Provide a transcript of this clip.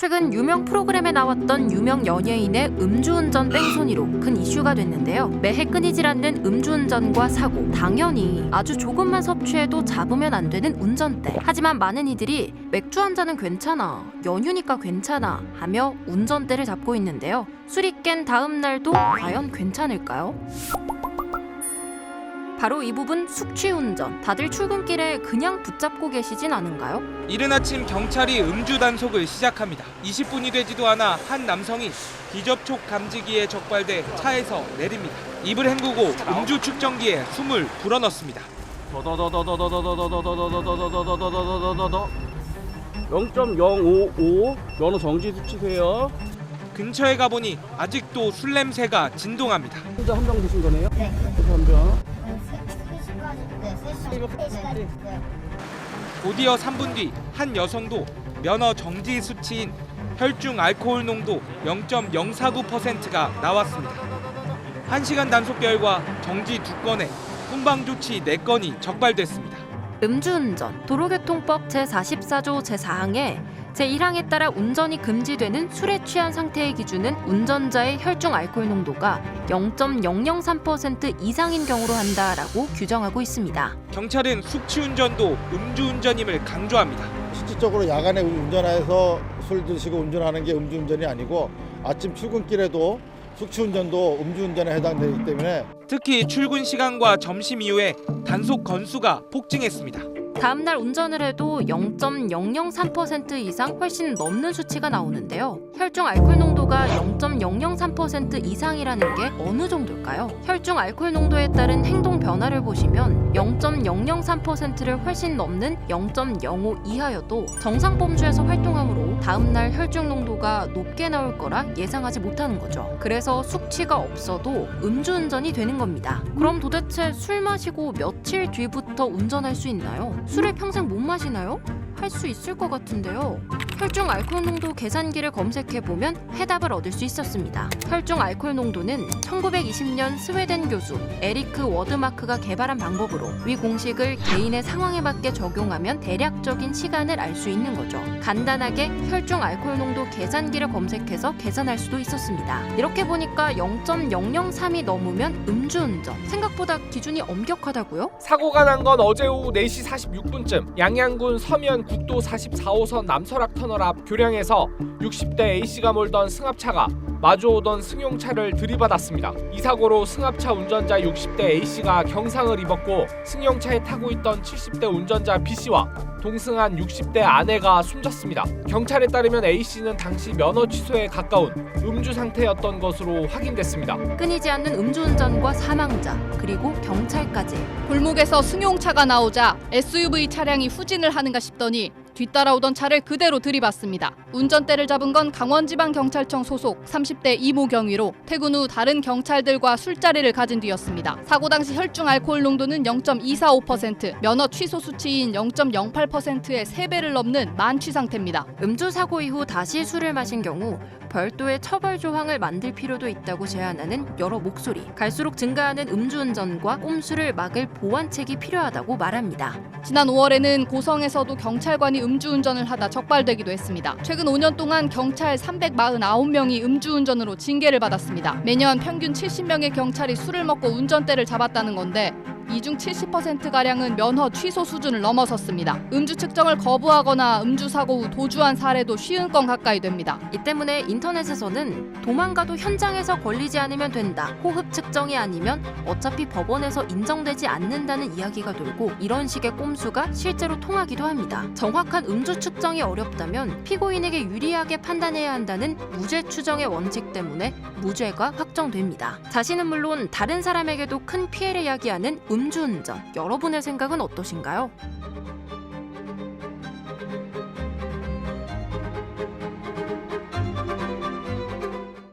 최근 유명 프로그램에 나왔던 유명 연예인의 음주운전 뺑소니로 큰 이슈가 됐는데요. 매해 끊이질 않는 음주운전과 사고, 당연히 아주 조금만 섭취해도 잡으면 안 되는 운전대. 하지만 많은 이들이 맥주 한 잔은 괜찮아, 연휴니까 괜찮아 하며 운전대를 잡고 있는데요. 술이 깬 다음 날도 과연 괜찮을까요? 바로 이 부분 숙취운전. 다들 출근길에 그냥 붙잡고 계시진 않은가요? 이른 아침 경찰이 음주 단속을 시작합니다. 20분이 되지도 않아 한 남성이 비접촉 감지기에 적발돼 차에서 내립니다. 입을 헹구고 음주 측정기에 숨을 불어넣습니다. 0.055 면허 정지 수치세요. 근처에 가보니 아직도 술 냄새가 진동합니다. 혼자 한 병 드신 거네요? 네. 한 병. 곧이어 3분 뒤 한 여성도 면허 정지 수치인 혈중 알코올 농도 0.049%가 나왔습니다. 1시간 단속 결과 정지 2건에 훈방 조치 4건이 적발됐습니다. 음주운전, 도로교통법 제44조 제4항에 제1항에 따라 운전이 금지되는 술에 취한 상태의 기준은 운전자의 혈중 알코올 농도가 0.003% 이상인 경우로 한다라고 규정하고 있습니다. 경찰은 숙취운전도 음주운전임을 강조합니다. 실질적으로 야간에 운전해서 술 드시고 운전하는 게 음주운전이 아니고 아침 출근길에도 숙취운전도 음주운전에 해당되기 때문에 특히 출근 시간과 점심 이후에 단속 건수가 폭증했습니다. 다음날 운전을 해도 0.003% 이상 훨씬 넘는 수치가 나오는데요. 혈중 알코올 농도가 0.003% 이상이라는 게 어느 정도일까요? 혈중 알코올 농도에 따른 행동 변화를 보시면 0.003%를 훨씬 넘는 0.05 이하여도 정상 범주에서 활동하므로 다음날 혈중 농도가 높게 나올 거라 예상하지 못하는 거죠. 그래서 숙취가 없어도 음주운전이 되는 겁니다. 그럼 도대체 술 마시고 며칠 뒤부터 운전할 수 있나요? 술을 평생 못 마시나요? 할 수 있을 것 같은데요. 혈중 알코올 농도 계산기를 검색해보면 해답을 얻을 수 있었습니다. 혈중 알코올 농도는 1920년 스웨덴 교수 에리크 워드마크가 개발한 방법으로 위 공식을 개인의 상황에 맞게 적용하면 대략적인 시간을 알 수 있는 거죠. 간단하게 혈중 알코올 농도 계산기를 검색해서 계산할 수도 있었습니다. 이렇게 보니까 0.003이 넘으면 음주운전. 생각보다 기준이 엄격하다고요? 사고가 난 건 어제 오후 4시 46분쯤 양양군 서면 국도 44호선 남설악 터널 앞 교량에서 60대 A씨가 몰던 승합차가 마주오던 승용차를 들이받았습니다. 이 사고로 승합차 운전자 60대 A씨가 경상을 입었고 승용차에 타고 있던 70대 운전자 B씨와 동승한 60대 아내가 숨졌습니다. 경찰에 따르면 A씨는 당시 면허 취소에 가까운 음주 상태였던 것으로 확인됐습니다. 끊이지 않는 음주운전과 사망자, 그리고 경찰까지. 골목에서 승용차가 나오자 SUV 차량이 후진을 하는가 싶더니 뒤따라오던 차를 그대로 들이받습니다. 운전대를 잡은 건 강원지방경찰청 소속 30대 이모 경위로 퇴근 후 다른 경찰들과 술자리를 가진 뒤였습니다. 사고 당시 혈중 알코올 농도는 0.245%, 면허 취소 수치인 0.08%의 3배를 넘는 만취 상태입니다. 음주 사고 이후 다시 술을 마신 경우 별도의 처벌 조항을 만들 필요도 있다고 제안하는 여러 목소리. 갈수록 증가하는 음주운전과 꼼수를 막을 보완책이 필요하다고 말합니다. 지난 5월에는 고성에서도 경찰관이 음주운전을 하다 적발되기도 했습니다. 최근 5년 동안 경찰 349명이 음주운전으로 징계를 받았습니다. 매년 평균 70명의 경찰이 술을 먹고 운전대를 잡았다는 건데 이 중 70%가량은 면허 취소 수준을 넘어섰습니다. 음주 측정을 거부하거나 음주 사고 후 도주한 사례도 50건 가까이 됩니다. 이 때문에 인터넷에서는 도망가도 현장에서 걸리지 않으면 된다. 호흡 측정이 아니면 어차피 법원에서 인정되지 않는다는 이야기가 돌고 이런 식의 꼼수가 실제로 통하기도 합니다. 정확한 음주 측정이 어렵다면 피고인에게 유리하게 판단해야 한다는 무죄 추정의 원칙 때문에 무죄가 확정됩니다. 자신은 물론 다른 사람에게도 큰 피해를 야기하는 음주운전. 여러분의 생각은 어떠신가요?